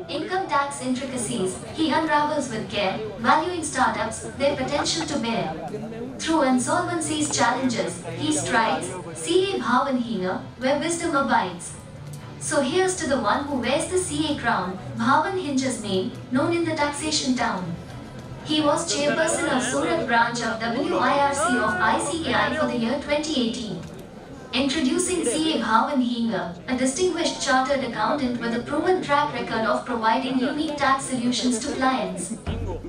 income tax intricacies, he unravels with care, valuing startups, their potential to bear. Through insolvency's challenges, he strides, CA Bhavanhina, where wisdom abides. So here's to the one who wears the CA crown, Bhavan Hinja's name, known in the taxation town. He was chairperson of Surat Branch of WIRC of ICAI for the year 2018. Introducing CA Bhavan Hinga, a distinguished chartered accountant with a proven track record of providing unique tax solutions to clients.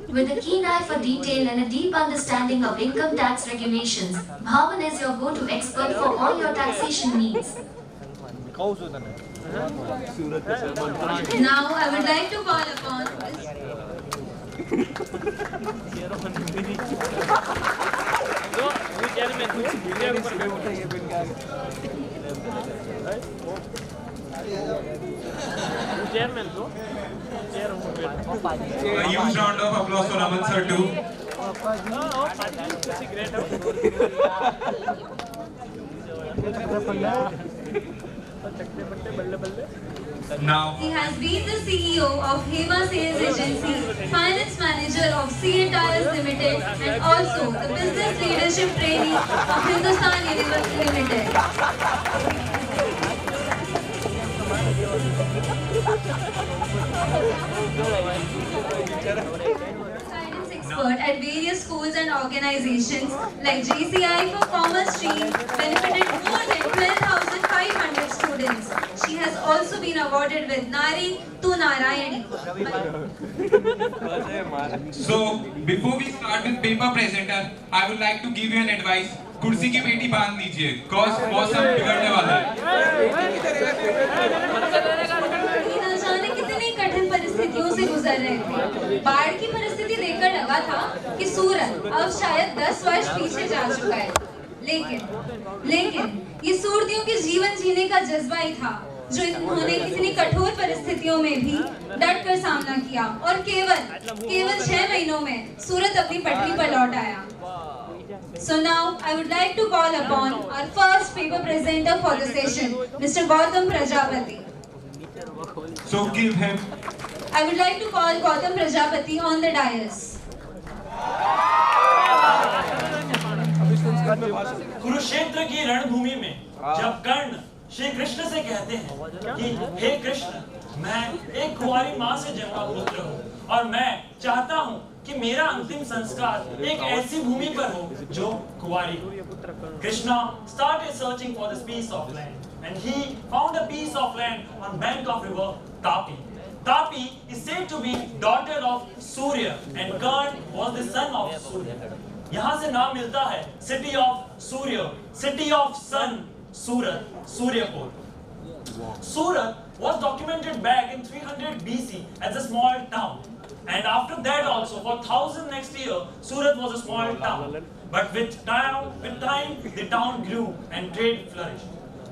With a keen eye for detail and a deep understanding of income tax regulations, Bhavan is your go-to expert for all your taxation needs. Now I would like to call upon A huge round of applause for Raman sir too. Now he has been the CEO of Hema Sales Agency, Finance Manager of CA Tires Limited, and also the Business Leadership Trainee of Hindustan Unilever Limited. Guidance expert at various schools and organizations like JCI for Commerce Stream benefited more than 12,500 students. She has also been awarded with Nari to Narayani. So, before we start with paper presenter, I would like to give you an advice. कुर्सी की पेटी बांध लीजिए, cause मौसम बिगड़ने वाला है। न जाने कितनी कठिन परिस्थितियों से गुजर रहे थे। बाढ़ की परिस्थिति देखकर लगा था कि सूरत अब शायद 10 वर्ष पीछे जा चुका है। लेकिन ये सूरतियों के जीवन जीने का जज्बा ही था जो इन्होंने कितनी कठोर परिस्थितियों में भी डट कर सामना किया और केवल 6 महीनों में सूरत अपनी पटरी पर लौट आया। So now I would like to call upon our first paper presenter for the session, Mr. Gautam Prajapati. So give him. I would like to call Gautam Prajapati on the dais. Kurukshetra की रणभूमि में जब कर्ण श्री कृष्ण से कहते हैं कि हे कृष्ण, मैं एक कुंवारी माँ से जन्मा पुत्र हूँ और मैं चाहता हूँ कि मेरा अंतिम संस्कार एक ऐसी भूमि पर हो जो कुंवारी हो। Krishna started searching for this piece of land and he found a piece of land on bank of river Tapi. Tapi is said to be daughter of Surya and Karna was the son of Surya. यहाँ से नाम मिलता है city of Surya, city of sun, Surat, Suryapur. Surat was documented back in 300 BC as a small town. And after that also, for 1000 next year, Surat was a small town. But with time, the town grew and trade flourished.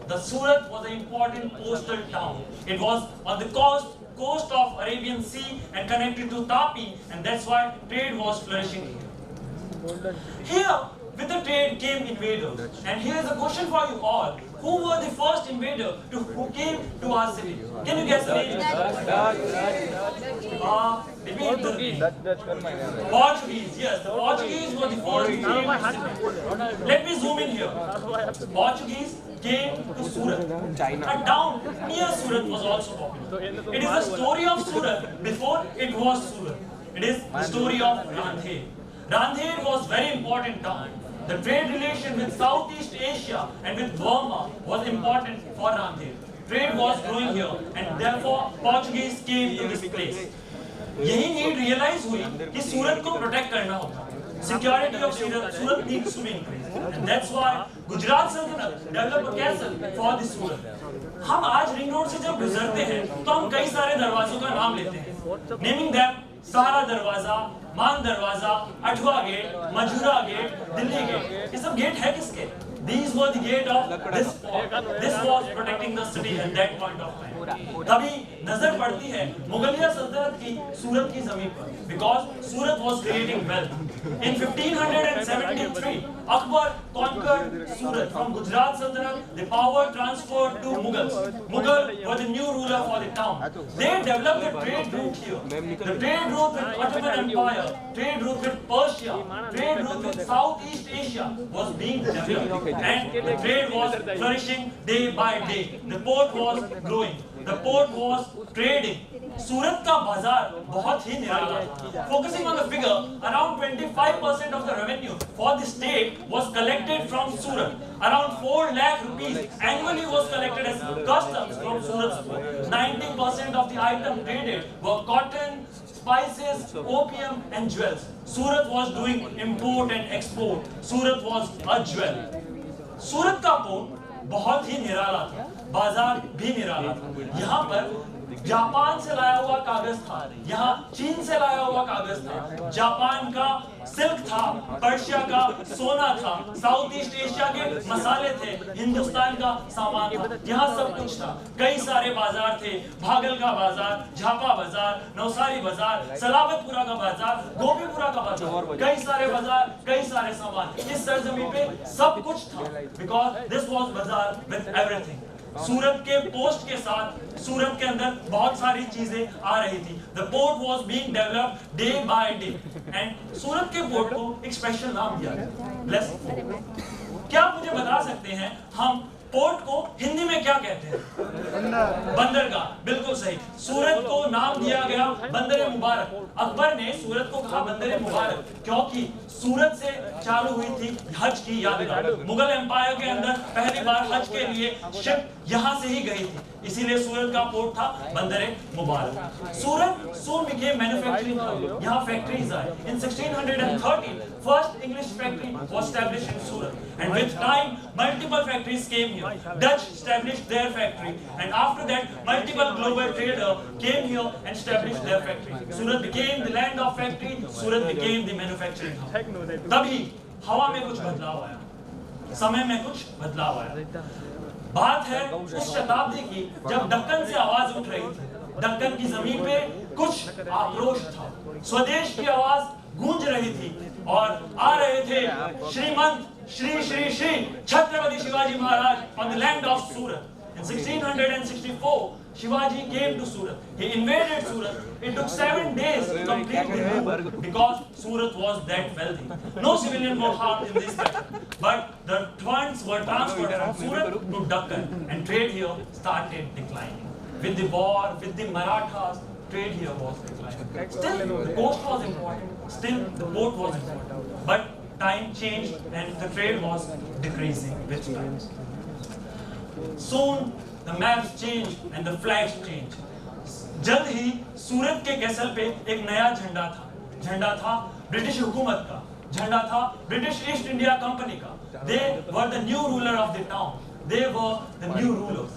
The Surat was an important coastal town. It was on the coast of Arabian Sea and connected to Tapi, and that's why trade was flourishing here. Here, with the trade came invaders. And here is a question for you all. Who were the first invader who came to our city? Can you guess the name? Portuguese, yes. The Portuguese were the first who came to city. Let me zoom in here. Portuguese came to Surat. A town near Surat was also popular. It is the story of Surat before it was Surat. It is the story of Randhir. Randhir was very important town. The trade relation with Southeast Asia and with Burma was important for Randhir. Trade was growing here and therefore Portuguese came to this place. यही need realise हुई कि सूरत को protect करना होगा. Security of Surat needs to be increased. And that's why Gujarat Sultanate developed a castle for the Surat. हम आज ring road से जब गुजरते हैं तो हम कई सारे दरवाजों का नाम लेते हैं. Naming them सारा दरवाजा, मान दरवाजा, अठवा गेट, मजूरा गेट, दिल्ली गेट. ये सब गेट है किसके? These were the gate of this fort. This was protecting the city at that point of time. तभी नजर पड़ती है मुगलिया सल्तनत की सूरत की जमीन पर, because Surat was creating wealth. In 1573, Akbar conquered Surat from Gujarat Sultanate. The power transferred to Mughals. Mughal were the new ruler for the town. They developed a trade route here. The trade route with Ottoman Empire, trade route with Persia, trade route with Southeast Asia was being developed, and the trade was flourishing day by day. The port was growing. The port was trading. सूरत का बाजार बहुत ही निराला था. Focusing on the figure, around 25% of the revenue for the state was collected from Surat. Around 4 lakh rupees annually was collected as customs from Surat's port. 90% of the items traded were cotton, spices, opium and jewels. Surat was doing import and export. Surat was a jewel. सूरत का port बहुत ही निराला था, बाजार भी निराला था. यहाँ पर Japan से लाया हुआ कागज था, यहाँ चीन से लाया हुआ कागज था, जापान का सिल्क था, पर्शिया का सोना था, साउथ ईस्ट एशिया के मसाले थे, हिंदुस्तान का सामान था, यहाँ सब कुछ था. कई सारे बाजार थे, भागल का बाजार, झापा बाजार, नवसारी बाजार, सलाबतपुरा का बाजार, गोपीपुरा का बाजार, कई सारे बाजार, कई सारे सामान. इस सरजमीन पे सब कुछ था, because this was बाजार with everything. सूरत के पोस्ट के साथ सूरत के अंदर बहुत सारी चीजें आ रही थी. The port was being developed day by day, and सूरत के पोर्ट को एक स्पेशल नाम दिया गया. क्या आप मुझे बता सकते हैं हम पोर्ट को हिंदी में क्या कहते हैं? बंदरगाह. बिल्कुल सही. सूरत को नाम दिया गया बंदर मुबारक. अकबर ने सूरत को कहा बंदर मुबारक क्योंकि सूरत से चालू हुई थी हज की यात्रा. मुगल एम्पायर के अंदर पहली बार हज के लिए शिप यहाँ से ही गई थी, इसीलिए सूरत का पोर्ट था बंदर मुबारक. सूरत soon became manufacturing hub. यहाँ फैक्ट्रीज आए. In 1613, first English factory was established in Surat, and with time multiple factories came here. Dutch established their factory, and after that multiple global traders came here and established their factory. Surat became the land of factory. Surat became the manufacturing hub. तभी हवा में कुछ बदलाव आया, समय में कुछ बदलाव आया. बात है उस शताब्दी की जब दक्कन से आवाज उठ रही थी. दक्कन की जमीन पे कुछ आक्रोश था, स्वदेश की आवाज गूंज रही थी, और आ रहे थे श्रीमंत Shri Shri Shri Chhatrapati Shivaji Maharaj on the land of Surat. In 1664, Shivaji came to Surat. He invaded Surat. It took 7 days to complete the move because Surat was that wealthy. No civilian were harmed in this battle, but the funds were transferred from Surat to Deccan, and trade here started declining. With the war, with the Marathas, trade here was declining. Still, the coast was important. Still, the port was important. But time changed, and the trade was decreasing with time. Soon, the maps changed and the flags changed. जल्द ही सूरत के castle पे एक नया झंडा था. झंडा था British हुकूमत का, झंडा था ब्रिटिश ईस्ट इंडिया कंपनी का. They were the new ruler of the town. They were the new rulers.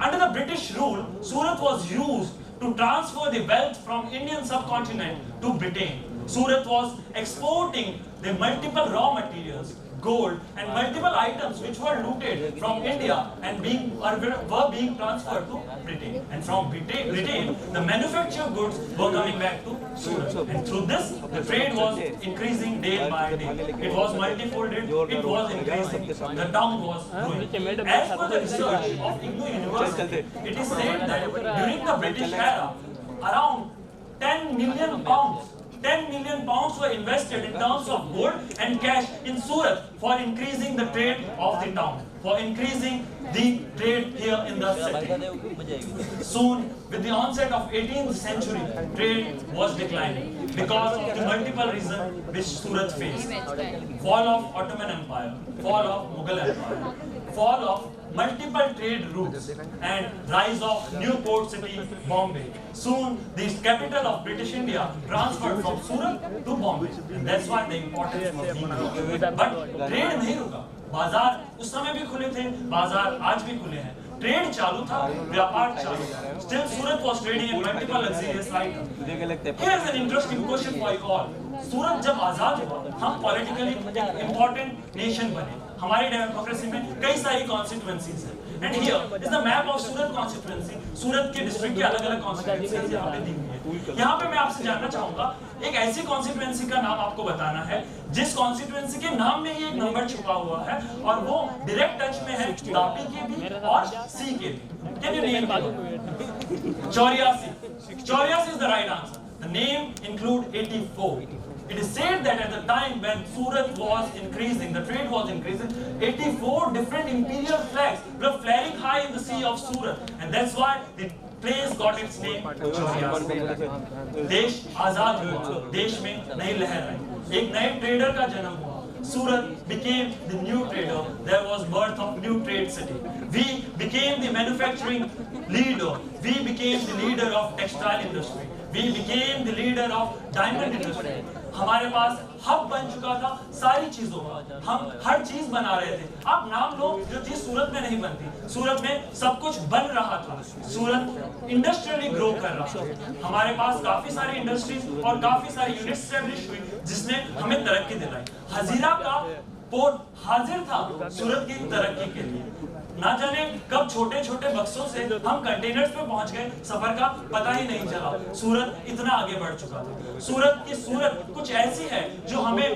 Under the British rule, Surat was used to transfer the wealth from Indian subcontinent to Britain. Surat was exporting the multiple raw materials, gold and multiple items which were looted from India and were being transferred to Britain. And from Britain, the manufactured goods were coming back to Surat. And through this, the trade was increasing day by day. It was multifolded, it was increasing, the town was growing. As per the research of IGNOU University, it is said that during the British era, around 10 million pounds were invested in terms of gold and cash in Surat for increasing the trade of the town, for increasing the trade here in the city. Soon, with the onset of 18th century, trade was declining because of the multiple reasons which Surat faced. Fall of Ottoman Empire, fall of Mughal Empire, fall of multiple trade routes, and rise of new port city, Bombay. Soon, the capital of British India transferred from Surat to Bombay, and that's why the importance was being grown. But trade नहीं रुका. बाजार उस समय भी खुले थे, बाजार आज भी खुले हैं. ट्रेड चालू था, व्यापार चालू था. Still, Surat was trading in multiple luxurious items. Here's an interesting question for you all. सूरत जब आजाद हुआ, हम पॉलिटिकली एक इम्पोर्टेंट नेशन बने. हमारी डेमोक्रेसी में कई सारी कॉन्स्टिट्यूएंसीज हैं। And here is the map of Surat constituency. Surat के डिस्ट्रिक्ट के अलग अलग कॉन्स्टिट्यूएंसीज यहाँ पे दी हुई है। यहाँ पे मैं आपसे जानना चाहूंगा, एक ऐसी कॉन्स्टिट्यूएंसी का नाम आपको बताना है जिस कॉन्स्टिट्यूएंसी के नाम में ही एक नंबर छुपा हुआ है और वो डायरेक्ट टच में है तापी के भी और सी के भी। Can you name 84? 84 is the right answer. The name include 84. It is said that at the time when Surat was increasing, the trade was increasing, 84 different imperial flags were flaring high in the sea of Surat, and that's why the place got its name 84. देश आजाद हुआ, देश में नई लहर आई, एक नए trader का जन्म हुआ। Surat became the new trader. There was birth of new trade city. We became the manufacturing leader. We became the leader of textile industry. We became the leader of diamond industry. हमारे पास hub बन चुका था सारी चीजों का, हम हर चीज बना रहे थे। आप नाम लो जो चीज सूरत में नहीं बनती, सूरत में सब कुछ बन रहा था। सूरत इंडस्ट्रियली ग्रो कर रहा था। हमारे पास काफी सारी इंडस्ट्रीज और काफी सारी यूनिट एस्टैब्लिश हुई जिसने हमें तरक्की दिलाई। हजीरा का पोर्ट हाजिर था सूरत की तरक्की के लिए। ना जाने कब छोटे छोटे बक्सों से हम कंटेनर्स पे पहुंच गए, सफर का पता ही नहीं चला। सूरत इतना आगे बढ़ चुका था। सूरत की सूरत कुछ ऐसी है जो हमें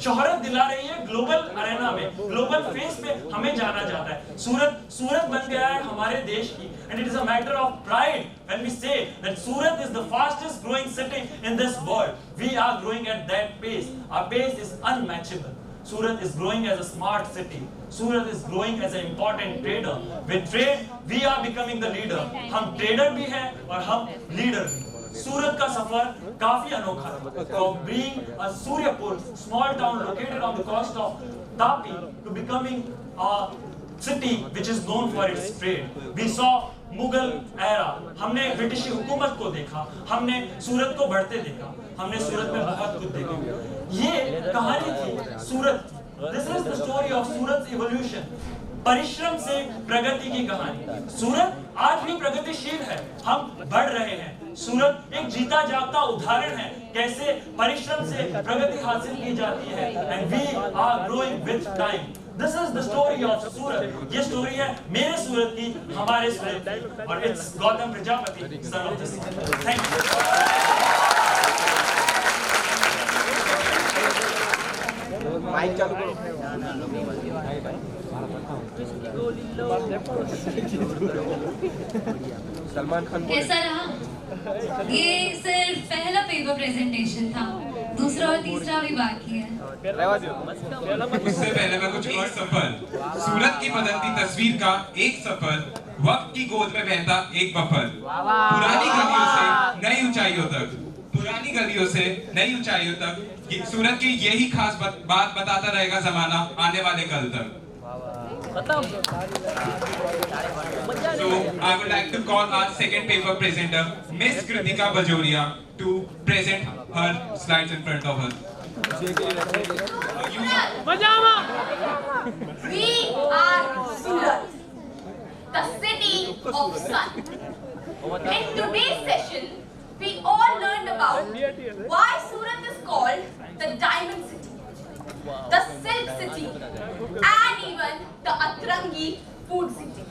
शोहरत दिला रही है ग्लोबल अरेना में, ग्लोबल फेस पे हमें जाना जाता है। सूरत बन गया है हमारे देश की, and it is a matter of pride when we say that Surat is the fastest growing city in this world. We are growing at that pace. Our pace is unmatchable. Surat is growing as a smart city. Surat is growing as an important trader. With trade, we are becoming the leader. हम trader भी हैं और हम leader भी। सूरत का सफर काफी अनोखा है। From being a Suryapur, small town located on the coast of Tapi, to becoming a city which is known for its trade. We saw Mughal era, हमने ब्रिटिश हुकूमत को देखा, हमने सूरत को बढ़ते देखा, हमने सूरत में बहुत कुछ देखा। ये कहानी थी सूरत। This is the story of Surat's evolution. परिश्रम से प्रगति की कहानी। सूरत आज भी प्रगतिशील है, हम बढ़ रहे हैं। सूरत एक जीता जागता उदाहरण है कैसे परिश्रम से प्रगति हासिल की जाती है। And we are growing with time. This is the story of Surat. ये स्टोरी है मेरे सूरत की, हमारे सूरत की, और it's Gautam Prajapati, son of the sea. Thank you. Mike चालू करो। सलमान खान कैसा रहा? ये सिर्फ पहला पेपर प्रेजेंटेशन था, दूसरा और तीसरा भी बाकी है। उससे पहले मैं कुछ एक सफर, सूरत की बदलती तस्वीर का एक सफर, वक्त की गोद में बहता एक बफर, पुरानी गलियों से नई ऊंचाइयों तक, पुरानी गलियों से नई ऊंचाइयों तक, सूरत की यही खास बात बताता रहेगा जमाना आने वाले कल तक। So I would like to call our second paper presenter, Miss Kritika Bajoria, to present her slides in front of her. We are Surat, the city of sun. In today's session, we all learned about why Surat is called the Diamond City, the Silk City, and even the Atrangi Food City.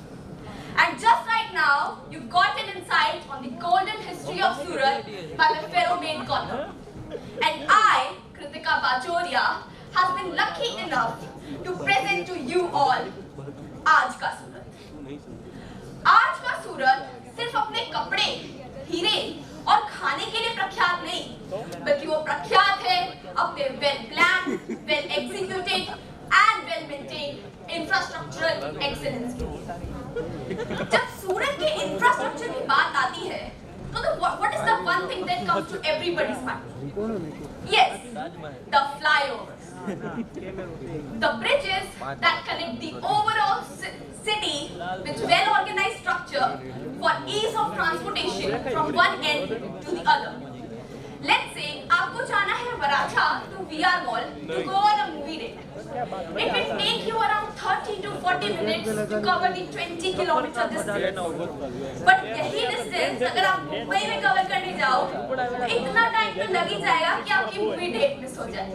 And just right now, you got an insight on the golden history of Surat by my fellow mate Gautam. And I, Kritika Bajoria, has been lucky enough to present to you all आज का सूरत। आज का सूरत सिर्फ अपने कपड़े, हीरे और खाने के लिए प्रख्यात नहीं, बल्कि वो प्रख्यात है अपने well plan, well executed and well maintained infrastructural excellence के लिए। जब सूरत के इंफ्रास्ट्रक्चर की बात आती है, तो what is the one thing that comes to everybody's mind? Yes, the flyovers, the bridges that connect the overall city with well-organized structure for ease of transportation from one end to the other. Let's say आपको जाना है Varachha to VR Mall to go on a movie date. It will take you around 30 to 40 minutes to cover the 20 kilometer distance. But यही distance अगर आप मुंबई में cover करने जाओ, तो इतना टाइम तो लग ही जाएगा कि आपकी movie date मिस हो जाए।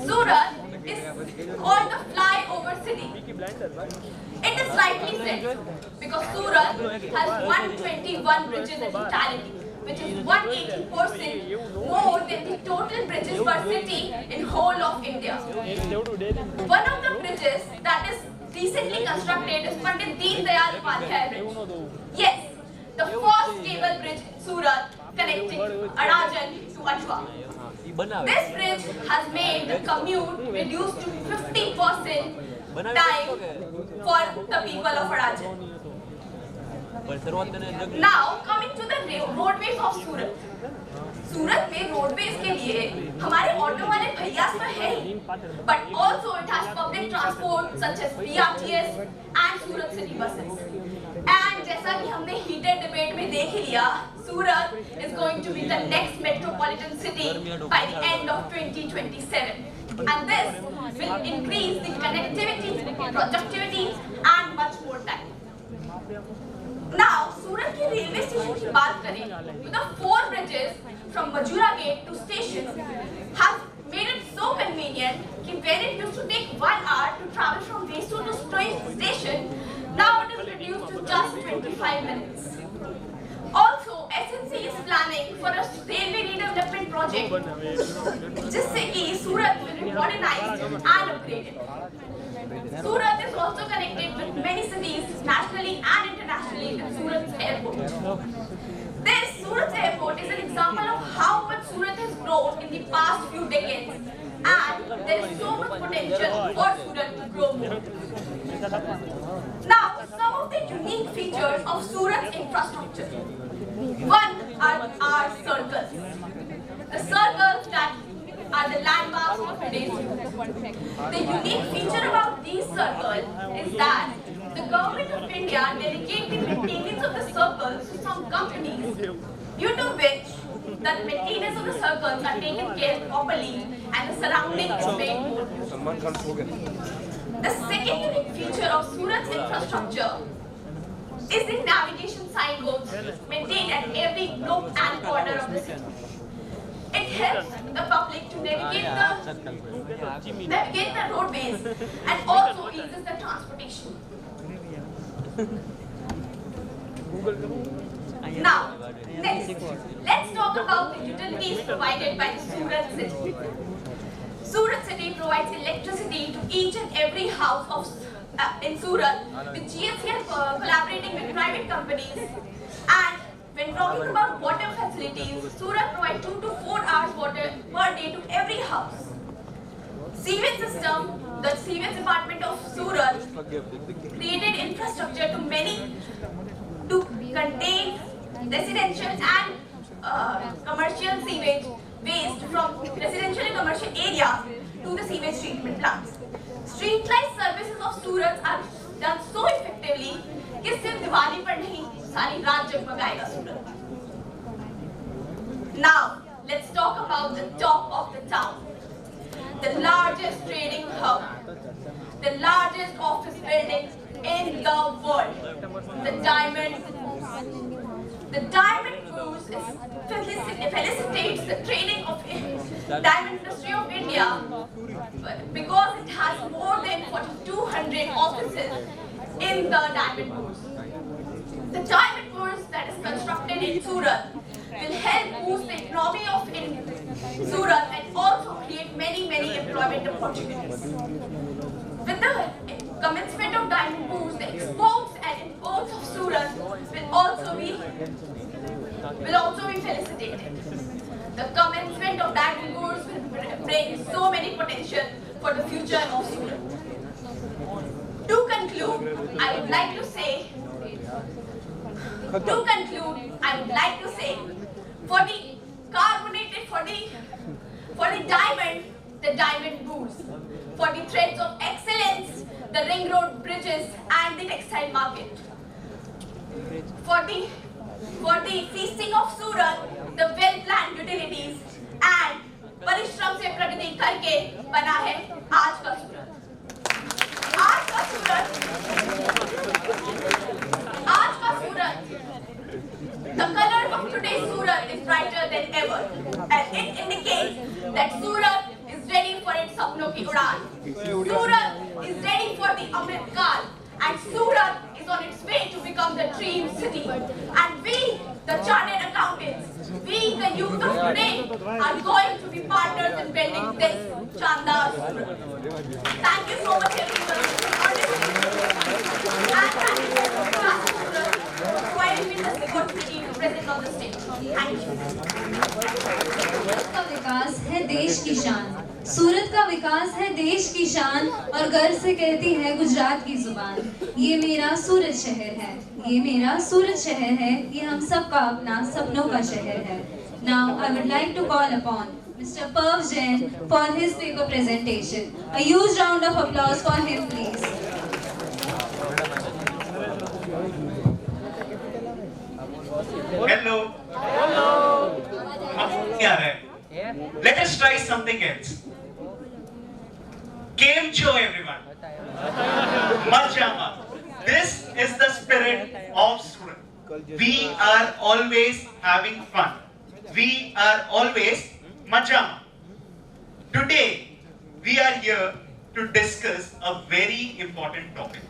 सूरत is called the flyover city. It is rightly said because Surat has 121 bridges in totality, which is 180% more than the total bridges per city in whole of India. One of the bridges that is recently constructed is Pandit Deen Dayal Upadhyay Bridge. Yes, the first cable bridge in Surat connecting Arajan to Ajwa. This bridge has made the commute reduced to 50% time for the people of Arajan. Now coming to the roadways of Surat. सूरत में roadways के लिए हमारे auto वाले भैया तो है ही, but also it has public transport such as BRTS and Surat city buses. And जैसा कि हमने heated debate में देख लिया, Surat is going to be the next metropolitan city by the end of 2027. And this will increase the connectivity, productivity and much more time. Now, Surat के railway station की बात करें, तो the 4 bridges from Majura Gate to station have made it so convenient कि where it used to take 1 hour to travel from Vesu to station, now it is reduced to just 25 minutes. Also, SNC is planning for a railway redevelopment project, जिससे कि Surat will be modernized and upgraded. Surat is also connected with many cities nationally and internationally with Surat's airport. This Surat airport is an example of how much Surat has grown in the past few decades, and there is so much potential for Surat to grow more. Now, some of the unique features of Surat's infrastructure. One are circles. The circles that are the landmarks of today's youth. The unique feature about these circles is that the government of India delegates the maintenance of the circles to some companies, due to which the maintenance of the circles are taken care properly and the surrounding is made more beautiful. The second unique feature of Surat's infrastructure is the navigation signboards maintained at every nook and corner of the city. It helps the public to navigate the roadways and also eases the transportation. Now, next, let's talk about the utilities provided by the Surat city. Surat city provides electricity to each and every house of in Surat, with GSCL collaborating with private companies. And when talking about water facilities, Surat provides 2 to 4 hours water per day to every house. Sewage system, the sewage department of Surat created infrastructure to contain residential and commercial sewage waste from residential and commercial areas to the sewage treatment plants. Street light services of Surat are done so effectively कि सिर्फ दिवाली पर नहीं सारी रात जगमगाएगा सूरत. Now let's talk about the talk of the town. The largest trading hub, the largest office building in the world, the Diamond Booth. The Diamond Booth felicitates the trading of diamond industry of India because it has more than 4,200 offices in the Diamond Booth. The Diamond Booth that is constructed in Surat will help boost the economy of Surat and also create many employment opportunities. With the commencement of Diamond Booth, the exports and imports of Surat will also be felicitated. The commencement of Diamond Booth will bring so many potential for the future of Surat. To conclude, I would like to say, for the carbonated, for the diamond, the Diamond Booth, for the threads of excellence, the ring road bridges and the textile market, for the feasting of Surat, the well-planned utilities, and परिश्रम से प्रगति करके बना है आज का सूरत. The color of today's Surat is brighter than ever, and it indicates that Surat is ready for its sapnon ki udaan. Surat is ready for the Amrit Kal, and Surat is on its way to become the dream city. And we, the chartered accountants, we, the youth of today, are going to be partners in building this Chandar Surat. Thank you so much, everyone, for listening. And thank you to Surat for providing me this opportunity to present on the stage. Thank you. सूरत का विकास है देश की शान, सूरत का विकास है देश की शान, और गर्व से कहती है गुजरात की जुबान, ये मेरा सूरत शहर है, ये मेरा सूरत शहर है, ये हम सब का अपना सपनों का शहर है. Now I would like to call upon Mr. Perv Jain for his paper presentation. A huge round of applause for him, please. Hello. Let us try something else. Game show, everyone. Majama. This is the spirit of Surat. We are always having fun. We are always majama. Today, we are here to discuss a very important topic.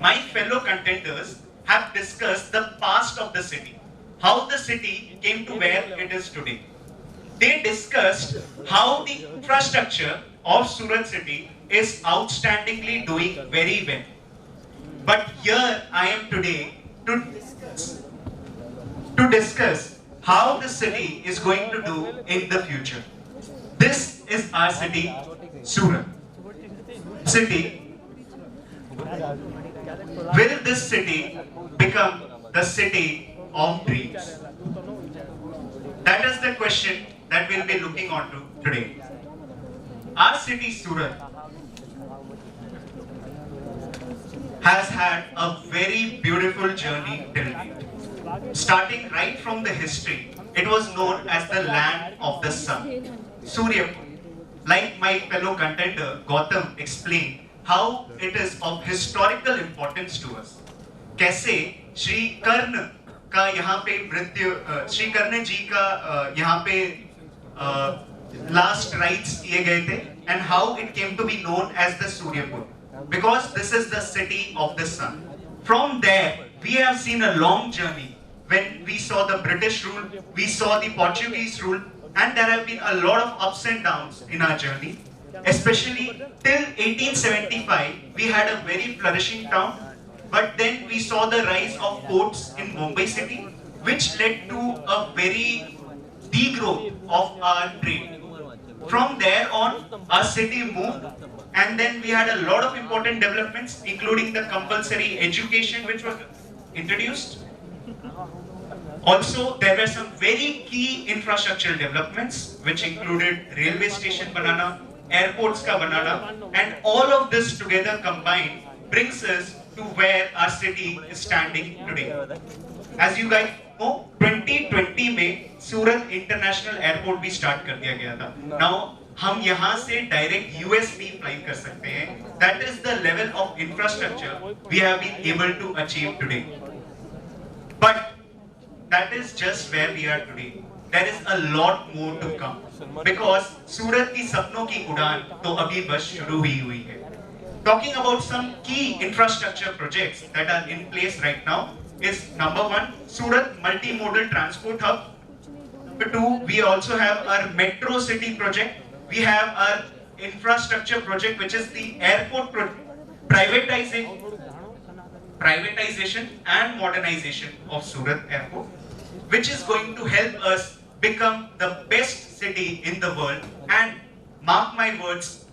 My fellow contenders have discussed the past of the city, how the city came to where it is today. They discussed how the infrastructure of Surat city is outstandingly doing very well. But here I am today to discuss how the city is going to do in the future. This is our city, Surat. City. Will this city become the city of dreams? That is the question that we'll be looking on to today. Our city, Surat, has had a very beautiful journey till date. Starting right from the history, it was known as the land of the sun. Surya, like my fellow contender Gautam explained, how it is of historical importance to us. कैसे श्री कर्ण का यहाँ पे मृत्यु, श्री कर्ण जी का यहाँ पे last rites किए गए थे, and how it came to be known as the Suryapur, because this is the city of the sun. From there, we have seen a long journey. When we saw the British rule, we saw the Portuguese rule, and there have been a lot of ups and downs in our journey. Especially till 1875, we had a very flourishing town, but then we saw the rise of ports in Mumbai city, which led to a very degrowth of our trade. From there on, our city moved, and then we had a lot of important developments, including the compulsory education which was introduced. Also, there were some very key infrastructural developments, which included railway station banana, airports ka banana, and all of this together combined brings us to where our city is standing today. As you guys know, 2020 में सूरत international airport भी start कर दिया गया था. Now हम यहाँ से direct US भी फ्लाई कर सकते हैं. That is the level of infrastructure we have been able to achieve today. But that is just where we are today. There is a lot more to come, because सूरत की सपनों की उड़ान तो अभी बस शुरू ही हुई है. Talking about some key infrastructure projects that are in place right now is number 1, Surat multimodal transport hub. Number 2, we also have our metro city project. We have our infrastructure project, which is the airport privatization and modernization of Surat airport, which is going to help us become the best city in the world. And mark my words,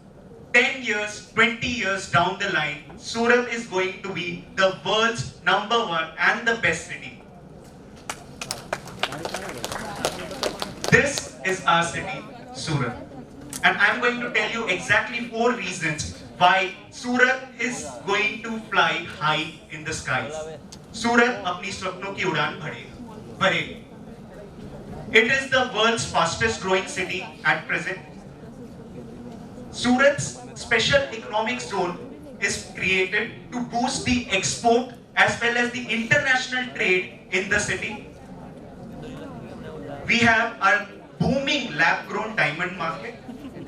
10 years, 20 years down the line, Surat is going to be the world's #1 and the best city. This is our city, Surat. And I'm going to tell you exactly 4 reasons why Surat is going to fly high in the skies. Surat अपनी स्वप्नों की उड़ान भरेगी. It is the world's fastest growing city at present. Surat's special economic zone is created to boost the export as well as the international trade in the city. We have our booming lab-grown diamond market.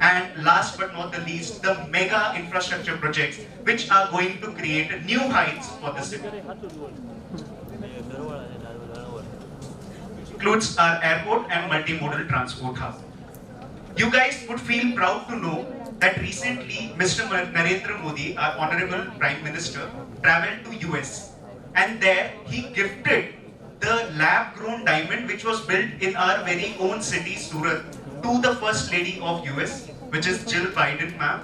And last but not the least, the mega infrastructure projects which are going to create new heights for the city. Includes our airport and multimodal transport hub. You guys would feel proud to know that recently Mr. Narendra Modi, our Honorable Prime Minister, traveled to US, and there he gifted the lab-grown diamond which was built in our very own city, Surat, to the First Lady of US, which is Jill Biden ma'am,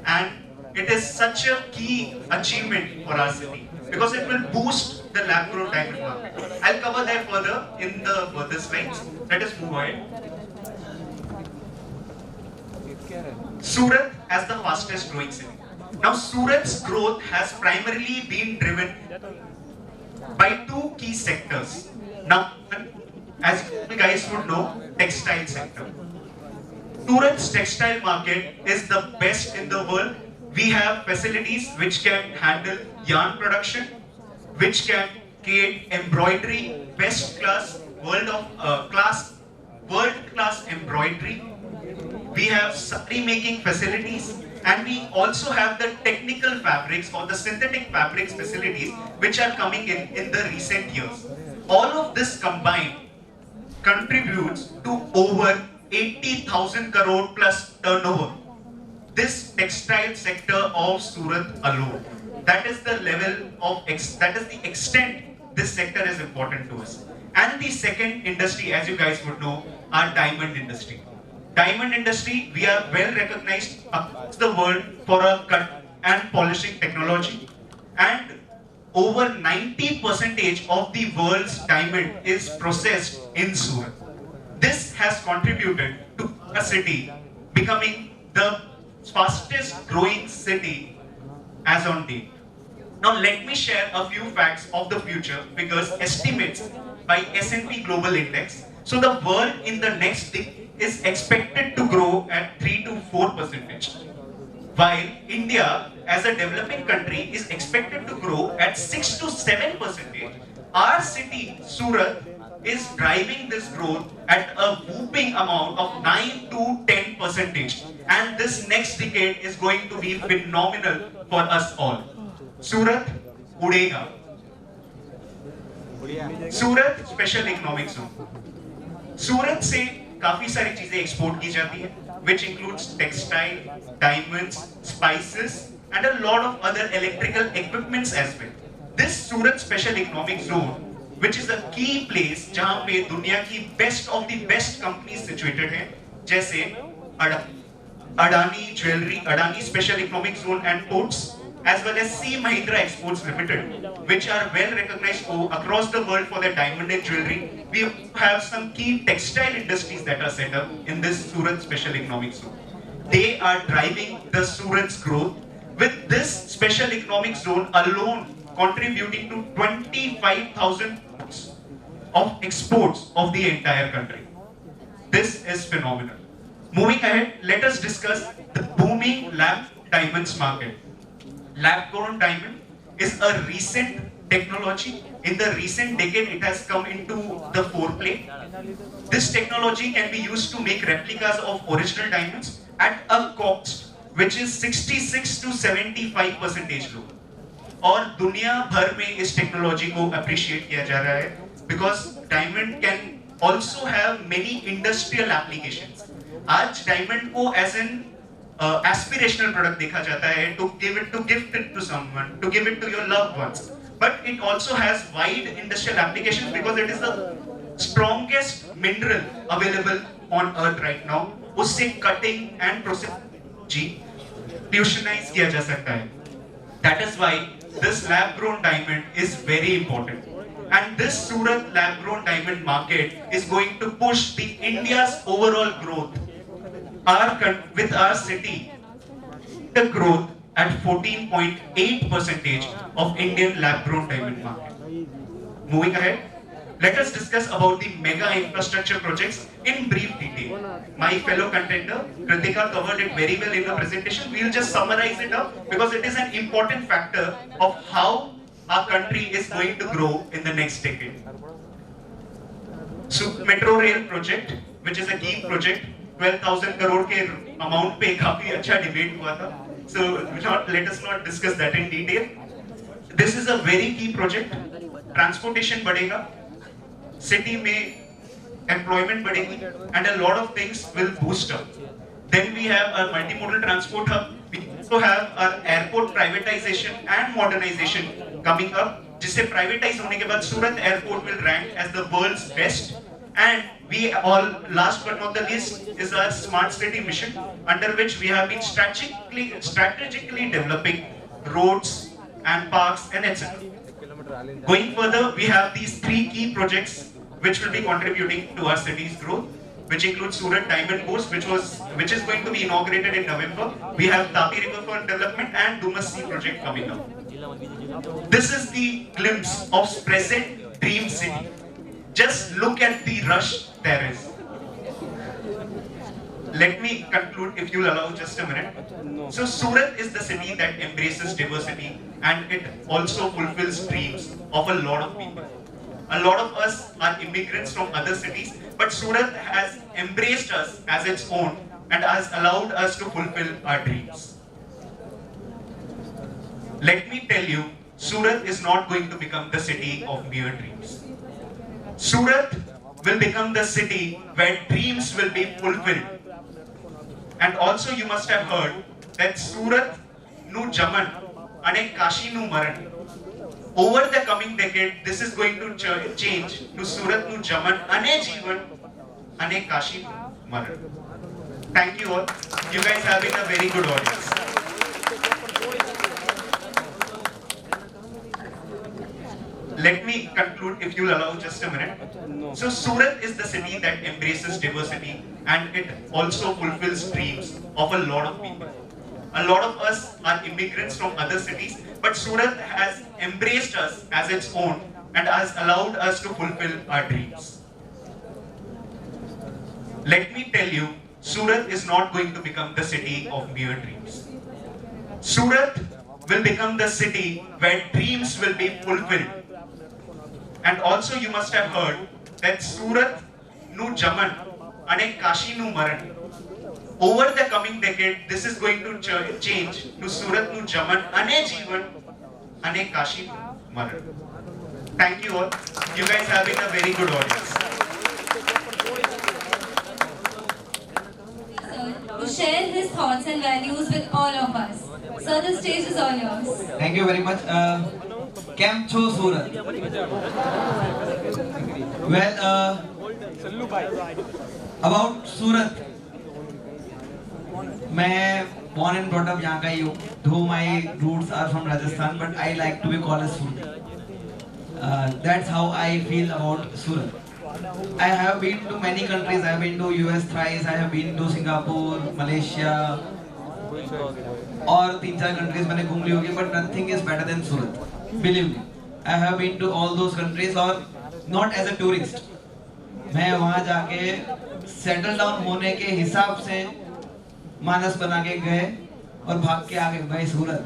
and it is such a key achievement for our city because it will boost the lab-grown diamond market. I'll cover that further in the further slides. Let us move ahead. Surat as the fastest growing city. Now Surat's growth has primarily been driven by two key sectors. Now, as you guys would know, textile sector. Surat's textile market is the best in the world. We have facilities which can handle yarn production, which can create embroidery, best class, world-class embroidery. We have sari making facilities, and we also have the technical fabrics or the synthetic fabrics facilities which are coming in the recent years. All of this combined contributes to over 80,000 crore plus turnover. This textile sector of Surat alone. That is the level of, that is the extent this sector is important to us. And the second industry, as you guys would know, our diamond industry. Diamond industry, we are well recognized across the world for our cut and polishing technology. And over 90% of the world's diamond is processed in Surat. This has contributed to a city becoming the fastest growing city as on date. Now let me share a few facts of the future because estimates by S&P Global Index. So the world in the next decade is expected to grow at 3 to 4%, while India as a developing country is expected to grow at 6 to 7%. Our city, Surat, is driving this growth at a whooping amount of 9 to 10%. And this next decade is going to be phenomenal for us all. Surat, Udega. Surat Special Economic Zone. सूरत से काफी सारी चीजें export की जाती है, which includes textile, diamonds, spices, and a lot of other electrical equipments as well. This Surat Special Economic Zone, which is a key place जहाँ पे दुनिया की best of the best companies situated हैं, जैसे Adani Jewelry, Adani Special Economic Zone and Ports, as well as C Mahindra Exports Limited, which are well recognized across the world for their diamond and jewelry. We have some key textile industries that are set up in this Surat Special Economic Zone. They are driving the Surat's growth, with this Special Economic Zone alone contributing to 25,000 crores of exports of the entire country. This is phenomenal. Moving ahead, let us discuss the booming lab diamonds market. Lab-grown diamond is a recent technology. In the recent decade, it has come into the foreplay. This technology can be used to make replicas of original diamonds at a cost which is 66 to 75% low. और दुनिया भर में इस technology को appreciate किया जा रहा है because diamond can also have many industrial applications. आज diamond को as an aspirational product देखा जाता है, to gift it to someone, to give it to your loved ones. But it also has wide industrial applications because it is the strongest mineral available on earth right now. उससे cutting and processing revolutionize किया जा सकता है. That is why this lab-grown diamond is very important. And this Surat lab-grown diamond market is going to push the India's overall growth. With our city, the growth at 14.8% of Indian lab-grown diamond market. Moving ahead, let us discuss about the mega infrastructure projects in brief detail. My fellow contender, Kritika, covered it very well in the presentation. We will just summarize it up because it is an important factor of how our country is going to grow in the next decade. So, Metro Rail project, which is a key project, 12,000 crore के amount पे काफी अच्छा debate हुआ था. So let us not discuss that in detail. This is a very key project. Transportation बढ़ेगा, city में employment बढ़ेगी, and a lot of things will boost up. Then we have a multimodal transport hub. We also have our airport privatization and modernization coming up. जिससे privatise होने के बाद सूरत airport will rank as the world's best. And we all, last but not the least, is our smart city mission, under which we have been strategically developing roads and parks and etc. Going further, we have these 3 key projects which will be contributing to our city's growth, which include Surat Diamond Coast, which is going to be inaugurated in November. We have Tapi Riverfront Development and Dumas Sea project coming up. This is the glimpse of present dream city. Just look at the rush there is. Let me conclude, if you'll allow just a minute. So Surat is the city that embraces diversity, and it also fulfills dreams of a lot of people. A lot of us are immigrants from other cities, but Surat has embraced us as its own and has allowed us to fulfill our dreams. Let me tell you, Surat is not going to become the city of mere dreams. Surat will become the city where dreams will be fulfilled. And also you must have heard that Surat nu Jaman ane Kashi nu Maran. Over the coming decade, this is going to change to Surat nu Jaman ane Jeevan ane Kashi nu Maran. Thank you all. You guys have been a very good audience. Let me conclude, if you'll allow just a minute. So Surat is the city that embraces diversity, and it also fulfills dreams of a lot of people. A lot of us are immigrants from other cities, but Surat has embraced us as its own and has allowed us to fulfill our dreams. Let me tell you, Surat is not going to become the city of mere dreams. Surat will become the city where dreams will be fulfilled. And also you must have heard that Surat nu Jaman ane Kashi nu Maran. Over the coming decade, this is going to change to Surat nu Jaman ane Jeevan ane Kashi nu Maran. Thank you all. You guys have been a very good audience. To share his thoughts and values with all of us. Sir, the stage is all yours. Thank you very much. Kemm Cho Surat. Well, about Surat. मैं born and brought up यहाँ का ही हूँ. Though my roots are from Rajasthan, but I like to be called as Surat. That's how I feel about Surat. I have been to many countries. I have been to US thrice. I have been to Singapore, Malaysia, और 3-4 countries मैंने घूम ली होगी. But nothing is better than Surat. Believe me. I have been to all those countries, और not as a tourist. मैं वहाँ जाके settle down होने के हिसाब से मानस बना के गए और भाग के आ गए. भाई सूरत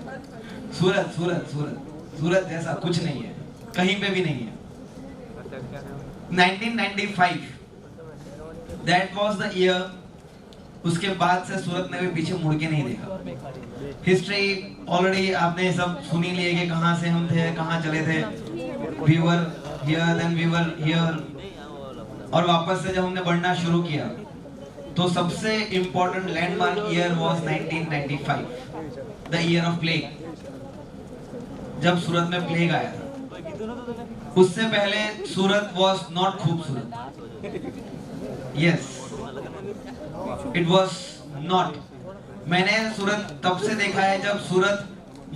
सूरत सूरत सूरत सूरत जैसा कुछ नहीं है, कहीं पे भी नहीं है. 1995 that was the year. उसके बाद से सूरत ने भी पीछे मुड़ के नहीं देखा. हिस्ट्री ऑलरेडी आपने सब सुनी लिए कि कहाँ से हम थे, कहाँ चले थे. We were here, then we were here. और वापस से जब हमने बढ़ना शुरू किया तो सबसे important landmark year was 1995, the year of plague. जब सूरत में प्लेग आया था, उससे पहले सूरत वाज नॉट खूबसूरत. Yes, it was not. मैंने सूरत तब से देखा है जब सूरत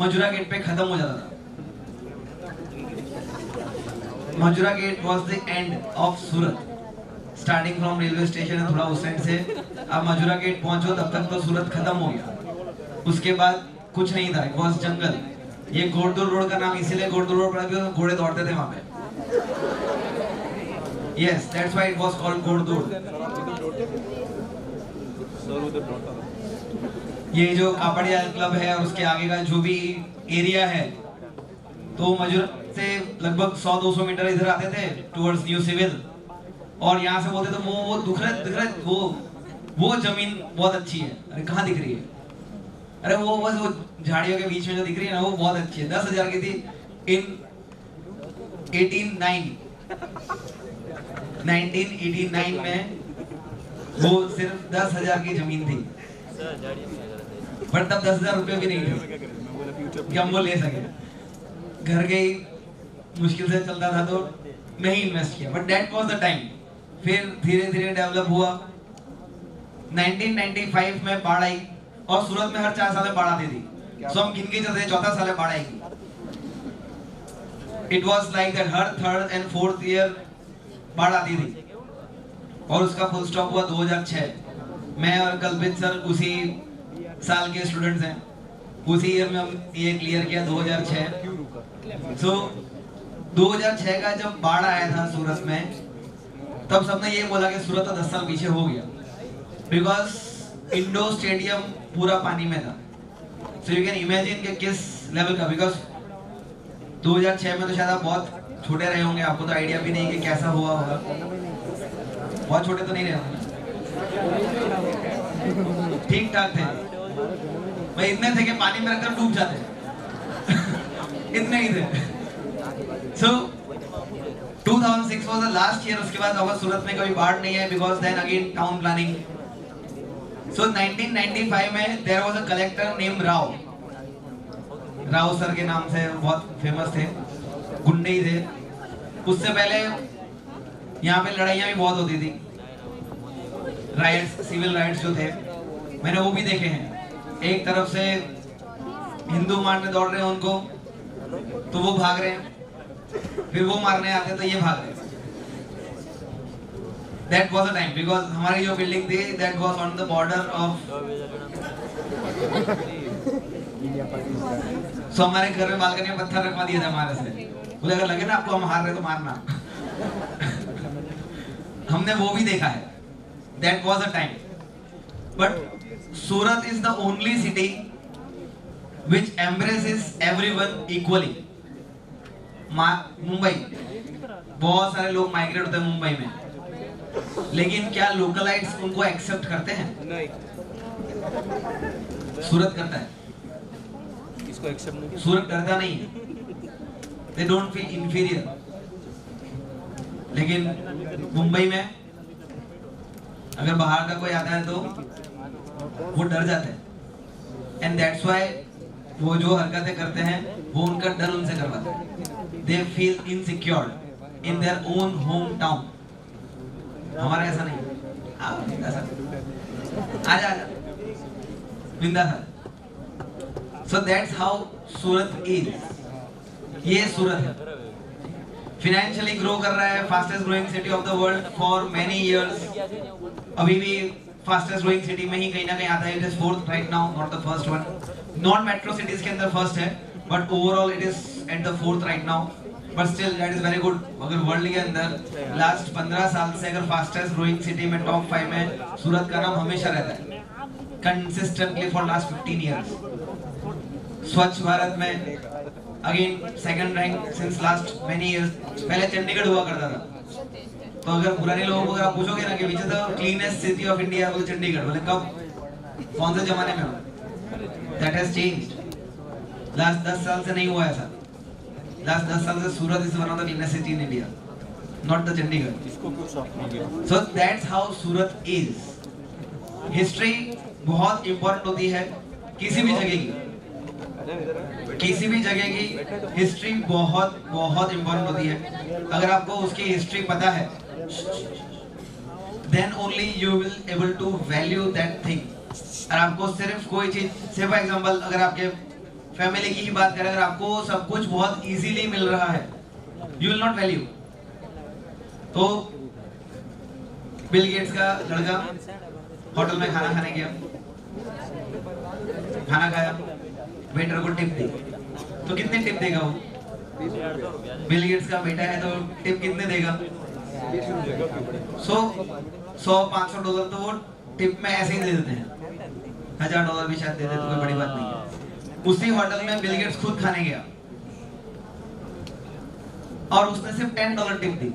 मजुरा गेट पे खत्म हो जाता था. Majura gate was the end of Surat. Starting from railway station है थोड़ा उस साइड से, आप मजुरा गेट पहुंचो तब तक तो सूरत खत्म हो गया. उसके बाद कुछ नहीं था. इट वाज जंगल. ये घोड़दौड़ रोड का नाम इसीलिए घोड़दौड़ रोड पड़ा क्योंकि घोड़े दौड़ते थे वहां पे. Yes, that's why it was called Ghoddod. ये जो कापड़िया क्लब है और उसके आगे का जो भी एरिया है, तो मजुरा से लगभग 100-200 मीटर इधर आते थे टुवर्ड्स न्यू सिविल, और यहाँ से बोलते थे वो दुख रहा वो वो जमीन बहुत अच्छी है। अरे कहाँ दिख रही है? अरे वो बस वो झाड़ियों के बीच में जो दिख रही है ना, वो बहुत अच्छी है। 10,000 की थी इन 1989 में, वो सिर्फ 10,000 की जमीन थी, पर तब 10,000 रुपये भी नहीं थे कि हम वो ले सके। घर के ही मुश्किल से चलता था तो नहीं इन्वेस्ट किया, but that was the time. फिर धीरे धीरे डेवलप हुआ। 1995 में बाढ़ आई और सूरत में हर 4 साल में बाढ़ आती थी, सो हम गिन के चलते 4था साल में बाढ़ आएगी। It was like that her 3rd and 4th year बाढ़ आती थी और उसका फुल स्टॉप हुआ 2006। मैं और कल्पित सर उसी साल के स्टूडेंट्स हैं, उसी ईयर में हम ये क्लियर किया 2006। सो 2006 का जब बाढ़ आया था सूरत में, तब सबने ये बोला कि सूरत तो 10 साल पीछे हो गया, बिकॉज इंडो स्टेडियम पूरा पानी में था। सो यू कैन इमेजिन कि किस लेवल का, बिकॉज 2006 में तो शायद आप बहुत छोटे रहे होंगे, आपको तो आइडिया भी नहीं कि कैसा हुआ होगा। बहुत छोटे तो नहीं रहे होंगे, ठीक ठाक थे भाई, इतने थे कि पानी में रखकर डूब जाते इतने ही थे। So 2006 was the last year. उसके बाद अगर सूरत में कभी बाढ़ नहीं है, because then again town planning. So 1995 में there was a collector name Rao sir के नाम से बहुत फेमस थे, गुंडे ही थे। उससे पहले यहाँ पे लड़ाइयाँ भी बहुत होती थी, राइट्स, सिविल राइट्स जो थे, मैंने वो भी देखे हैं। एक तरफ से हिंदू मारने दौड़ रहे हैं उनको तो वो भाग रहे हैं, फिर वो मारने आते तो ये भाग रहे हैं। That was a time, because हमारी जो बिल्डिंग थी that was on the border of so हमारे घर में बालकनी में पत्थर रखवा दिए थे हमारे से, बोले अगर लगे ना आपको हम हार रहे तो मारना। हमने वो भी देखा है। That was a time, but Surat is the only city which embraces everyone equally. Mumbai, बहुत सारे लोग माइग्रेट होते हैं मुंबई में, लेकिन क्या लोकलाइट्स उनको एक्सेप्ट करते हैं? नहीं। सूरत करता है, इसको एक्सेप्ट नहीं, सूरत करता नहीं है। They don't feel inferior। लेकिन मुंबई में अगर बाहर का कोई आता है तो वो डर जाते हैं, एंड दैट्स व्हाई वो जो हरकतें करते हैं वो उनका डर उनसे करवाते हैं। They feel insecure in their own hometown। हमारा ऐसा नहीं, आजा बिंदा था। So that's how Surat is। ये सूरत है, फाइनेंशियली ग्रो कर रहा है, fastest growing city of the world for many years. अभी भी फास्टेस्ट ग्रोइंग सिटी में ही कहीं ना कहीं आता है। It is 4th right now, not the first one. Non metro cities के अंदर फर्स्ट है, but overall it is at the 4th right now, but still that is very good. अगर वर्ल्ड के अंदर लास्ट 15 साल से अगर फास्टेस्ट ग्रोइंग सिटी में टॉप 5 में सूरत का नाम हमेशा रहता है, कंसिस्टेंटली फॉर लास्ट 15 इयर्स। स्वच्छ भारत में again second rank since last many years. पहले चंडीगढ़ हुआ करता था, तो अगर पुराने लोगों को अगर आप पूछोगे ना कि which is the cleanest city of India, वो चंडीगढ़। बोले कब, कौन से जमाने में? That has changed. लास्ट 10 साल से नहीं हुआ ऐसा। लास्ट 10 साल से Surat is one of the cleanest city in India, not the Chandigarh. So that's how Surat is. History बहुत इंपॉर्टेंट होती है किसी भी जगह की, किसी भी जगह की हिस्ट्री बहुत बहुत इंपॉर्टेंट होती है। अगर आपको उसकी हिस्ट्री पता है, then only you will able to value that thing। और आपको सिर्फ कोई चीज, से फॉर एग्जांपल अगर आपके फैमिली की ही बात करें, अगर आपको सब कुछ बहुत इजीली मिल रहा है, you will not value। तो बिल गेट्स का लड़का होटल में खाना खाने गया, खाना खाया, वेटर को टिप दी, तो कितने टिप देगा वो? बिल गेट्स का बेटा है तो टिप कितने देगा? 100-500 डॉलर तो वो टिप में ऐसे ही दे देते हैं, $1000 भी शायद दे देते, कोई बड़ी बात नहीं है। उसी होटल में बिल गेट्स खुद खाने गया और उसने सिर्फ $10 टिप दी,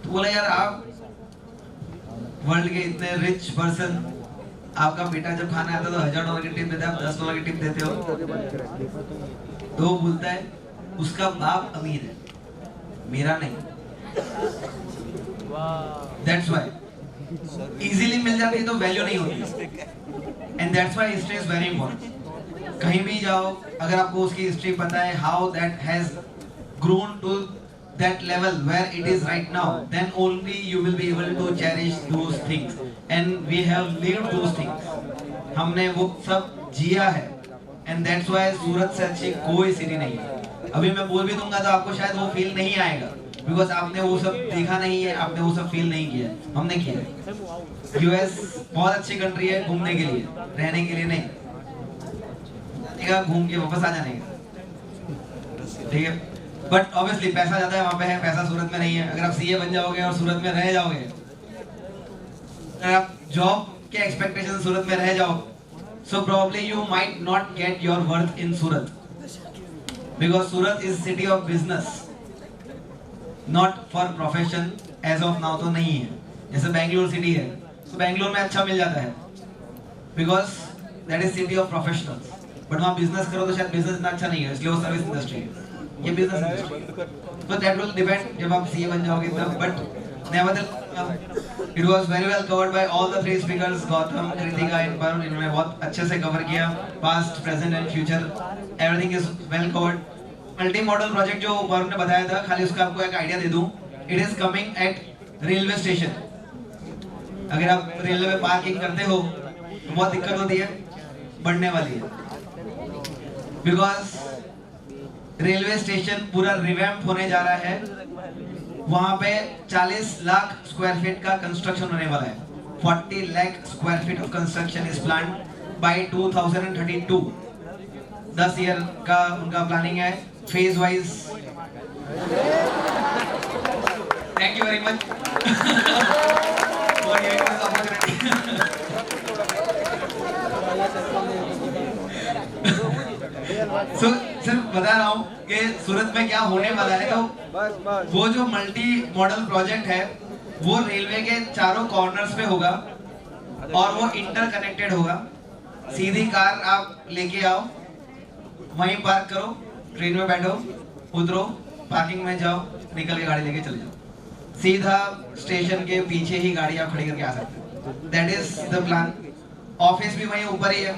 तो बोला यार आप वर्ल्ड के इतने रिच पर्सन, आपका बेटा जब खाना आता है तो $1000 की टिप देता है, आप $10 की टिप देते हो। तो वो बोलता है उसका बाप अमीर है, मेरा नहीं। That's why इजीली मिल जाती है तो वैल्यू नहीं होती। And that's why history is very important. कहीं भी जाओ, अगर आपको उसकी हिस्ट्री पता है, how that has grown to that level where it is right now, then only you will be able to cherish those things, and we have lived those things. हमने वो सब जिया है, and that's why सूरत से अच्छी कोई city नहीं है। अभी मैं बोल भी दूंगा तो आपको शायद वो फील नहीं आएगा, because आपने वो सब देखा नहीं है, आपने वो सब फील नहीं किया, हमने किया है। US बहुत अच्छी कंट्री है घूमने के लिए, रहने के लिए नहीं। घूम के वापस आ जाने का, ठीक है। बट ऑब्वियसली पैसा ज्यादा है वहाँ पे है, पैसा सूरत में नहीं है। अगर आप सीए बन जाओगे और सूरत में रह जाओगे, अगर आप जॉब के एक्सपेक्टेशन सूरत में रह जाओ, so probably you might not get your worth in Surat, because Surat is city of business, not for profession as of now तो नहीं है। जैसे बेंगलोर सिटी है, तो बेंगलोर में अच्छा मिल जाता है, because that is city of professionals, but वहाँ बिजनेस करो तो शायद बिजनेस इतना अच्छा नहीं है, इसलिए वो सर्विस इंडस्ट्री है, ये बिजनेस इंडस्ट्री। तो दैट विल डिपेंड जब आप सीए बन जाओगे तब। But it was very well covered by all the three speakers, Gautam, Kritika and Varun. इन्होंने बहुत अच्छे से कवर किया, past, present and future, everything is well covered. Multi modal project जो वरुण ने बताया था, खाली उसका आपको एक आइडिया दे दूं, it is coming at railway station. अगर आप रेलवे में पार्किंग करते हो तो बहुत दिक्कत होती है, बढ़ने वाली है, बिकॉज रेलवे स्टेशन पूरा रिवैम्प होने जा रहा है। वहां पे 40 लाख स्क्वायर फीट का कंस्ट्रक्शन होने वाला है। 40 lakh square feet of construction is planned by 2032। 10 year का उनका प्लानिंग है, phase wise. Thank you very much for giving this opportunity. So सिर्फ बता रहा हूँ कि सूरत में क्या होने वाला है। तो वो जो मल्टी मॉडल प्रोजेक्ट है वो रेलवे के चारों कॉर्नर्स पे होगा और वो इंटरकनेक्टेड होगा। सीधी कार आप लेके आओ, वहीं पार्क करो, ट्रेन में बैठो, उतरो, पार्किंग में जाओ, निकल के गाड़ी लेके चले जाओ, सीधा स्टेशन के पीछे ही गाड़ी आप खड़ी करके आ सकते हो। That is the plan. Office भी वहीं ऊपर ही है,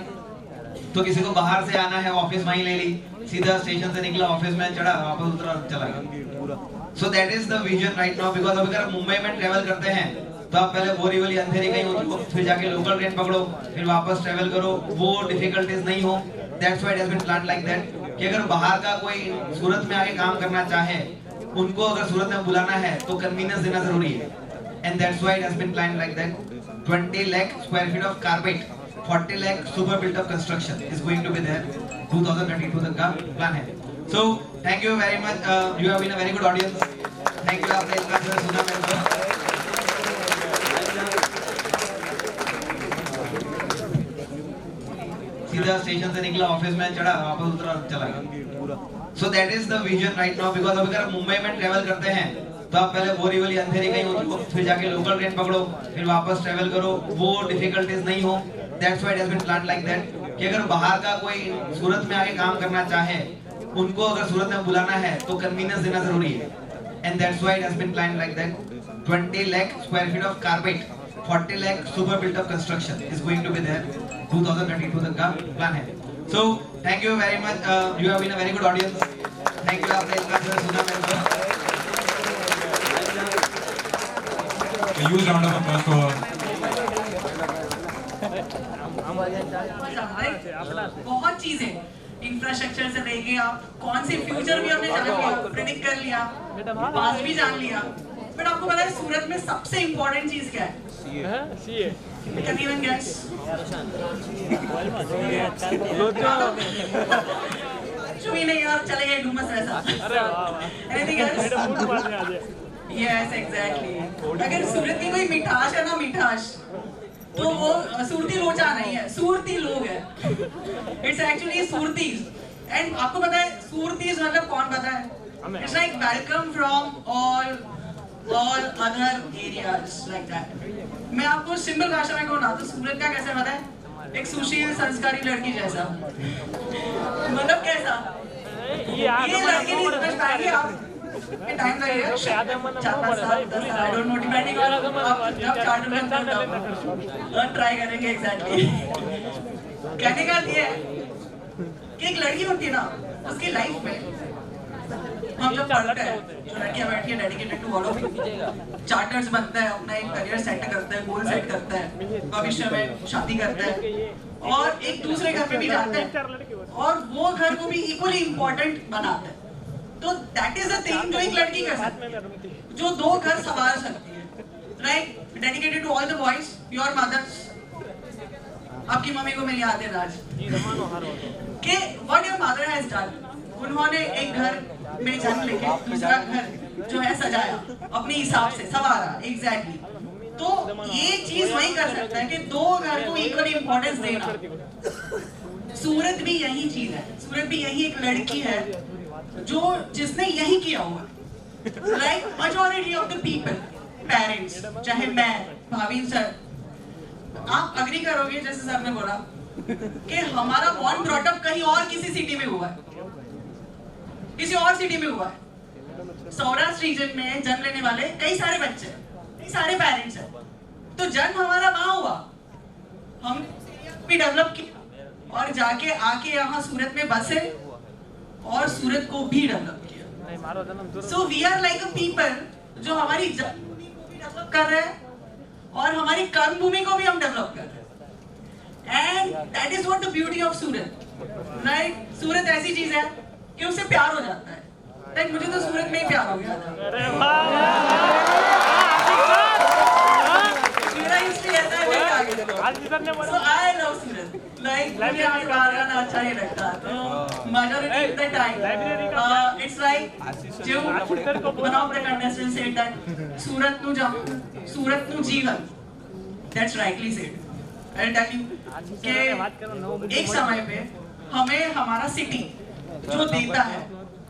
तो किसी को बाहर से आना है, ऑफिस वहीं ले ली, सीधा स्टेशन से निकला, ऑफिस में चढ़ा, वापस उतरा, चला गया। So that is the vision right now. Because अगर आप मुंबई में ट्रेवल करते हैं तो आप पहले बोरीवली अंधेरी कहीं उतरो, फिर जाके लोकल ट्रेन पकड़ो, फिर वापस ट्रेवल करो, वो डिफिकल्टीज नहीं हो। That's why it has been planned like that कि अगर बाहर का कोई सूरत में आके काम करना चाहे, उनको अगर सूरत में बुलाना है तो कन्वीनियंस देना जरूरी है। And that's why it has been planned like that. 20 lakh square feet of carpet, 40 lakh super built up construction is going to be there 2032 तक का प्लान है। So thank you very much, you have been a very good audience, thank you। आपने इतना अच्छा सुना मेरे को। सीधा स्टेशन से निकला, ऑफिस में चढ़ा, वापस उतरा, चला गया। So that is the vision right now। because अगर आप मुंबई में ट्रेवल करते हैं तो आप पहले बोरीवली अंधेरी कहीं उतरो, फिर जाके लोकल ट्रेन पकड़ो, फिर वापस ट्रेवल करो, वो डिफिकल्टीज नहीं हो। That's why it has been planned like that कि अगर बाहर का कोई सूरत में आके काम करना चाहे, उनको अगर सूरत में बुलाना है तो कन्वीनियंस देना जरूरी है। And that's why it has been planned like that। 20 lakh square feet of carpet, 40 lakh super built up construction is going to be there 2032 तक का प्लान है। So thank you very much, you have been a very good audience, thank you। आपने इतना अच्छा सुना मेरे को। A huge round of applause for बहुत चीजें, इंफ्रास्ट्रक्चर से लेके आप कौन से फ्यूचर भी हमने जान लिया, प्रेडिक्ट कर लिया, पास्ट भी जान लिया। बट आपको पता है सूरत में सबसे इम्पोर्टेंट चीज क्या है? सीए। Can anyone guess? कुछ भी नहीं यार, चले गए डूमस वैसा। Anything else? Yes, exactly। अगर सूरत की कोई मिठास है ना, मिठास, तो वो सूरती लोचा नहीं है, सूरती लोग है। It's actually सूरतीज। एंड आपको पता है सूरतीज मतलब कौन पता है? It's like welcome from all other areas like that. मैं आपको सिंपल भाषा में कहूँ ना तो सूरत का कैसा पता है, एक सुशील संस्कारी लड़की जैसा। मतलब कैसा, ये लड़की नहीं समझ पाएगी आप, टाइम लगेगा 4-5 साल, आई डोंट नो, डिपेंडिंग ऑन आप जब चार्टर में ट्राई करेंगे। एग्जैक्टली कहने का ये है कि एक लड़की होती है ना, उसकी लाइफ में हम जब पढ़ते हैं, जो लड़कियां बैठी है dedicated to all of charters बनता है, अपना एक करियर सेट करता है, गोल सेट करता है, भविष्य में शादी करता है और एक दूसरे घर पे भी जाता है और वो घर को भी इक्वली इम्पोर्टेंट बनाता है। तो दैट इज द थिंग जो एक लड़की कर सकती है, जो 2 घर संभाल सकती है। Right, dedicated to all the boys, your mothers, आपकी मम्मी को मेरी याद है आज कि what your mother has done, उन्होंने एक घर में जन्म लेके दूसरा घर जो है सजाया, अपने हिसाब से संवारा। एग्जैक्टली तो ये चीज वही कर सकता है कि 2 घर को इक्वली इंपॉर्टेंस देना। सूरत भी यही चीज है, सूरत भी यही एक लड़की है जो जिसने यही किया हुआ। Like majority of the people, parents, चाहे मैं, भाभी सर, आप अग्री करोगे जैसे सर ने बोला कि हमारा बॉर्न ब्रॉट अप कहीं और किसी सिटी में हुआ है, किसी और सिटी में हुआ है। सौराष्ट्र रीजन में जन्म लेने वाले कई सारे बच्चे, कई सारे पेरेंट्स हैं, तो जन्म हमारा वहां हुआ, हम भी डेवलप किया और जाके आके यहाँ सूरत में बसे और सूरत को भी डेवलप किया। So we are like a people जो हमारी जन्मभूमि को भी डेवलप कर रहे हैं और हमारी कर्म भूमि को भी हम डेवलप कर रहे हैं। And that is what the beauty of Surat. Right, Surat ऐसी चीज है कि उससे प्यार हो जाता है। लाइक मुझे तो सूरत में ही प्यार हो गया था। मेरा हिस्ट्री ऐसा है, मैं आगे सो आई लव सूरत। लाइक मुझे यहाँ का गाना अच्छा ही लगता है, तो majority of the time it's like जो one of the contestants said that सूरत नु जीवन, that's rightly said। I'll tell you कि एक समय पे हमें हमारा सिटी जो देता है,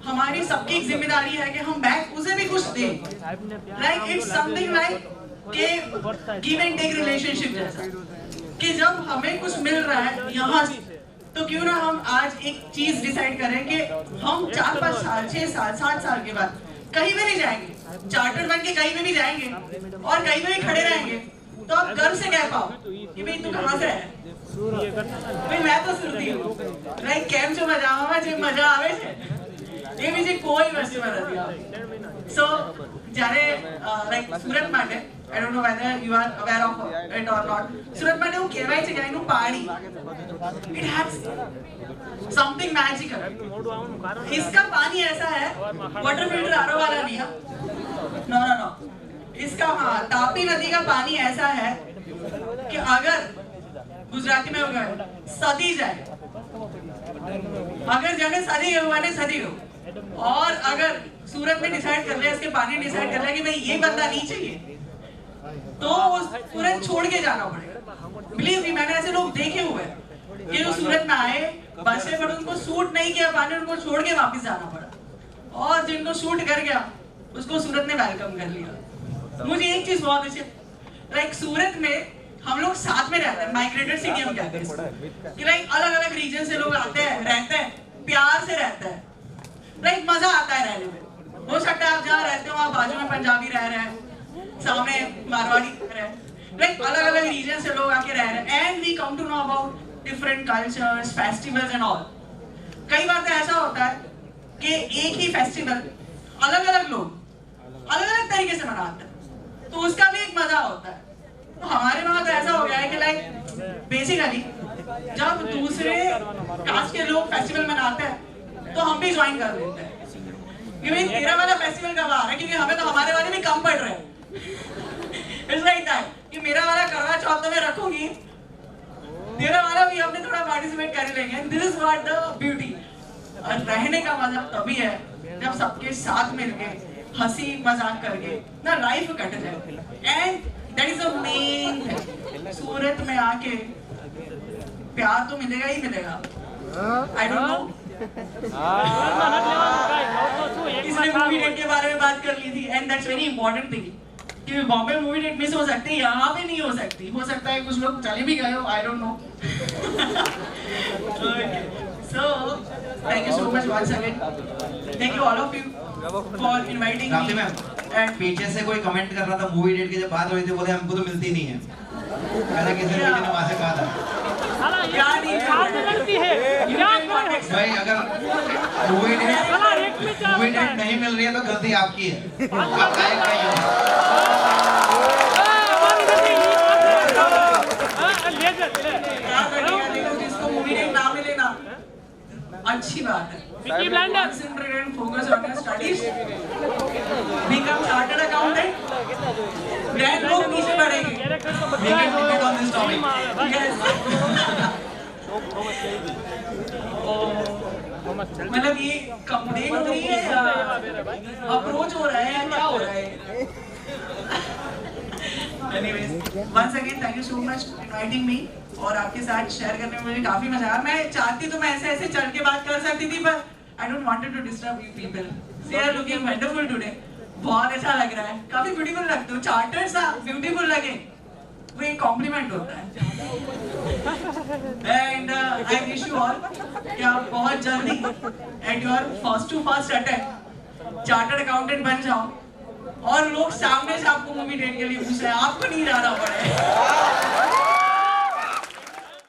हमारी सबकी एक जिम्मेदारी है कि हम बैक उसे भी कुछ दें। लाइक इट्स समथिंग लाइक के गिव एंड टेक रिलेशनशिप जैसा कि जब हमें कुछ मिल रहा है यहाँ से, तो क्यों ना हम आज एक चीज डिसाइड करें कि हम 4-5 साल, 6 साल, 7 साल के बाद कहीं में भी जाएंगे, चार्टर बन के कहीं में भी जाएंगे और कहीं में भी खड़े रहेंगे, तो आप गर्व से कह पाओ कि भाई तू कहाँ से है, भाई मैं तो सुरती हूँ। लाइक કેમ છો મજામાં, જે મજા આવે છે એ બીજી કોઈ વસ્તુમાં નથી આવતી। સો જ્યારે લાઈક સુરત માટે I don't know whether you are aware of it or not, Surat માટે એવું કહેવાય છે કે એનું પાણી, it has something magical। इसका पानी ऐसा है, वाटर फिल्टर आरओ वाला नहीं है, नो नो नो, इसका हाँ तापी नदी का पानी ऐसा है कि अगर गुजराती में होगा सदी जाए, अगर जाने सदी हुआ ने सदी हो, और अगर सूरत में डिसाइड कर ले, इसके पानी डिसाइड कर ले कि भाई ये बंदा नहीं चाहिए, तो सूरत छोड़ के जाना पड़ेगा। बिलीव मी, मैंने ऐसे लोग देखे हुए हैं कि जो सूरत में आए, बसे पर उनको सूट नहीं किया पानी, उनको छोड़ के वापस जाना पड़ा, और जिनको सूट कर गया उसको सूरत ने वेलकम कर लिया। मुझे एक चीज बहुत अच्छी, लाइक सूरत में हम लोग साथ में रहते हैं, माइग्रेटेड सिटी हम कहते हैं कि लाइक अलग अलग रीजन से लोग आते हैं, रहते हैं, प्यार से रहते हैं, लाइक मजा आता है रहने में। हो सकता है आप जहाँ रहते हो वहाँ बाजू में पंजाबी रह रहे हैं, सामने मारवाड़ी रह रहे हैं, लाइक अलग अलग रीजन से लोग आके रह रहे हैं, and we come to know about different cultures, festivals and all. कई बार तो ऐसा होता है कि एक ही फेस्टिवल अलग अलग लोग अलग अलग तरीके से मनाते हैं, तो उसका भी एक मजा होता है। तो हमारे वहाँ तो ऐसा हो गया है कि लाइक बेसिकली जब दूसरे कास्ट के लोग फेस्टिवल मनाते हैं तो हम भी ज्वाइन कर लेते हैं कि भाई तेरा वाला फेस्टिवल कब आ रहा है, क्योंकि हमें तो हमारे वाले भी कम पड़ रहे हैं। इट्स लाइक दैट कि मेरा वाला करवा चौथ में रखूंगी, तेरा वाला भी हमने थोड़ा पार्टिसिपेट कर लेंगे। This is what the beauty. और रहने का मजा तभी है जब सबके साथ मिलके हंसी मजाक करके ना लाइफ कट जाए, and that is the main thing. Surat में आके प्यार तो मिलेगा ही मिलेगा, आई डोंट नो, इसलिए मूवी डेट के बारे में बात कर ली थी, and that's very important thing कि कि बॉम्बे मूवी डेट मिस हो सकती है, यहाँ पे नहीं हो सकती। हो सकता है कुछ लोग चले भी गए हो, आई don't no. So thank you so much once again. Thank you all of you for inviting me. And पीछे से कोई कमेंट कर रहा था मूवी डेट की जब बात हुई थी, बोले हमको तो मिलती नहीं है। मैंने किसी ने वहां से कहा था क्या नहीं लगती है भाई, अगर मूवी डेट नहीं मिल रही है तो गलती आपकी है, आप लाइक नहीं हो। जिसको मूवी डेट ना मिले ना, अच्छी बात है। Concentrate and focus on your studies. Become chartered accountant. Then लोग नीचे बढ़ेंगे। We can debate on this topic. Yes. मतलब ये कंप्लेन हो रही है या अप्रोच हो रहा है या क्या हो रहा है? Anyways, once again thank you so much for inviting me और आपके साथ शेयर करने में मुझे काफी मजा आया। मैं चाहती तो मैं ऐसे चढ़ के बात कर सकती थी, पर I don't wanted to disturb you people. They are looking wonderful today. बहुत अच्छा लग रहा है, काफी ब्यूटीफुल लगते हो। चार्टर्ड सा ब्यूटीफुल लगे वो एक कॉम्प्लीमेंट होता है। And I wish you all कि आप बहुत जल्दी at your first to first attempt chartered accountant बन जाओ और लोग सामने से आपको मूवी डेट के लिए पूछ रहे हैं, आपको नहीं जाना पड़े।